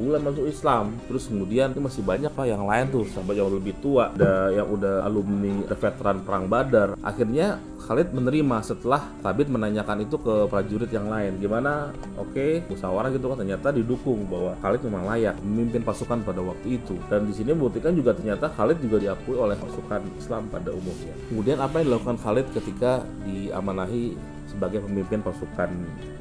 bulan masuk Islam. Terus kemudian ini masih banyak Pak yang lain tuh, sahabat yang lebih tua, ada yang udah alumni veteran perang Badar. Akhirnya Khalid menerima setelah Thabit menanyakan itu ke prajurit yang lain. Gimana? Oke, musyawarah gitu kan, ternyata didukung bahwa Khalid memang layak memimpin pasukan pada waktu itu. Dan di sini membuktikan juga ternyata Khalid juga diakui oleh pasukan Islam pada umumnya. Kemudian apa yang dilakukan Khalid ketika diamanahi sebagai pemimpin pasukan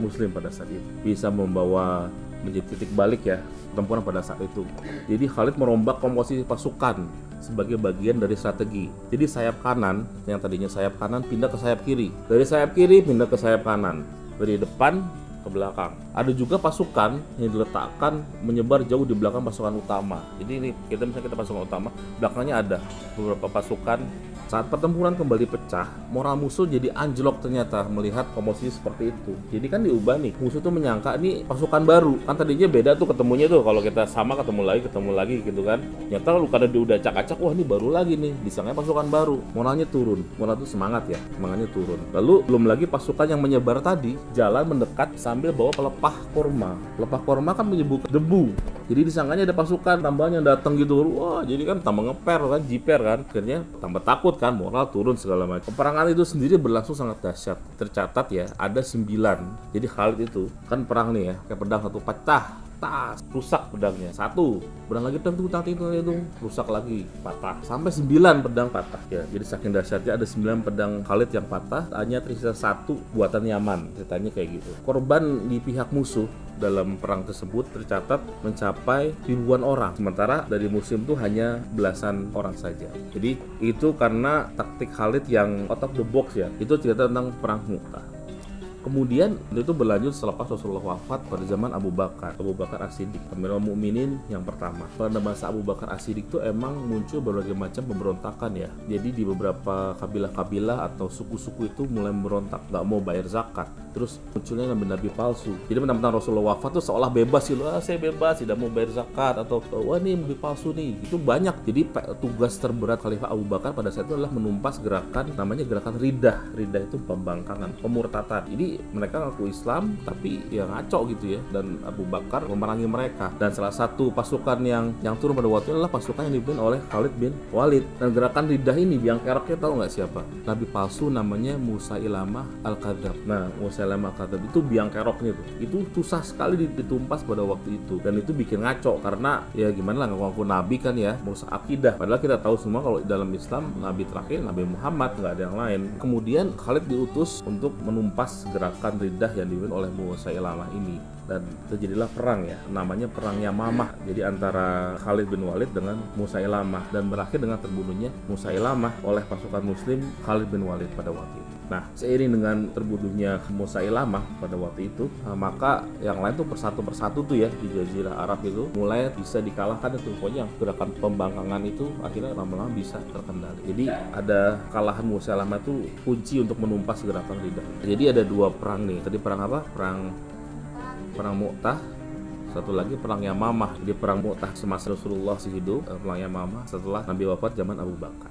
Muslim pada saat itu? Bisa membawa menjadi titik balik ya pertempuran pada saat itu. Jadi Khalid merombak komposisi pasukan sebagai bagian dari strategi. Jadi sayap kanan yang tadinya sayap kanan pindah ke sayap kiri, dari sayap kiri pindah ke sayap kanan, dari depan ke belakang. Ada juga pasukan yang diletakkan menyebar jauh di belakang pasukan utama. Jadi ini misalnya kita pasukan utama, belakangnya ada beberapa pasukan. Saat pertempuran kembali pecah, moral musuh jadi anjlok ternyata melihat komposisi seperti itu. Jadi kan diubah nih, musuh tuh menyangka ini pasukan baru. Kan tadinya beda tuh ketemunya tuh, kalau kita sama ketemu lagi gitu kan. Ternyata lu karena dia udah acak-acak, wah ini baru lagi nih, disangka pasukan baru. Moralnya turun, moral tuh semangat ya, semangatnya turun. Lalu belum lagi pasukan yang menyebar tadi jalan mendekat sambil bawa pelepah korma. Pelepah korma kan menyebut debu. Jadi disangkanya ada pasukan tambahan yang datang gitu. Wah, jadi kan tambah ngeper kan, jiper kan. Akhirnya tambah takut kan, moral turun segala macam. Peperangan itu sendiri berlangsung sangat dahsyat. Tercatat ya, ada 9. Jadi Khalid itu kan perang nih ya, kayak pedang satu pecah, tas, rusak pedangnya. 1, pedang lagi itu rusak lagi, patah. Sampai 9 pedang patah ya. Jadi saking dahsyatnya ada 9 pedang Khalid yang patah, hanya tersisa 1 buatan Yaman. Ceritanya kayak gitu. Korban di pihak musuh dalam perang tersebut tercatat mencapai ribuan orang, sementara dari Muslim tuh hanya belasan orang saja. Jadi itu karena taktik Khalid yang out of the box ya. Itu cerita tentang perang Mu'tah. Kemudian itu berlanjut selepas Rasulullah wafat pada zaman Abu Bakar As-Siddiq, Amirul Mukminin yang pertama. Pada masa Abu Bakar As-Siddiq itu emang muncul berbagai macam pemberontakan ya. Jadi di beberapa kabilah-kabilah atau suku-suku itu mulai memberontak, nggak mau bayar zakat. Terus munculnya nabi-nabi palsu. Jadi mentang-mentang Rasulullah wafat tuh seolah bebas gitu, saya bebas, tidak mau bayar zakat, atau wah ini nabi palsu nih. Itu banyak. Jadi tugas terberat Khalifah Abu Bakar pada saat itu adalah menumpas gerakan namanya gerakan riddah. Riddah itu pembangkangan, pemurtatan. Jadi mereka ngaku Islam tapi ya ngaco gitu ya, dan Abu Bakar memerangi mereka. Dan salah satu pasukan yang turun pada waktu itu adalah pasukan yang dipimpin oleh Khalid bin Walid. Dan gerakan riddah ini biang keroknya tahu nggak siapa? Nabi palsu namanya Musailamah Al-Kadzab. Nah, Musailamah Al-Kadzab itu biang keroknya tuh. Itu susah sekali ditumpas pada waktu itu, dan itu bikin ngaco karena ya gimana lah, ngaku nabi kan ya, merusak akidah. Padahal kita tahu semua kalau dalam Islam nabi terakhir Nabi Muhammad, nggak ada yang lain. Kemudian Khalid diutus untuk menumpas gerakan riddah yang dipimpin oleh Musailamah ini, dan terjadilah perang ya, namanya perang Yamamah. Jadi antara Khalid bin Walid dengan Musailamah, dan berakhir dengan terbunuhnya Musailamah oleh pasukan Muslim Khalid bin Walid pada waktu itu. Nah, seiring dengan terbunuhnya Musailamah pada waktu itu, maka yang lain tuh persatu tuh ya di Jazirah Arab itu mulai bisa dikalahkan itu. Pokoknya gerakan pembangkangan itu akhirnya lama-lama bisa terkendali. Jadi ada kalahan Musailamah itu kunci untuk menumpas gerakan riddah. Jadi ada 2 perang nih. Tadi perang apa? Perang Mu'tah. Satu lagi perang Yamamah. Jadi perang Mu'tah semasa Rasulullah hidup, perang Yamamah setelah Nabi wafat zaman Abu Bakar.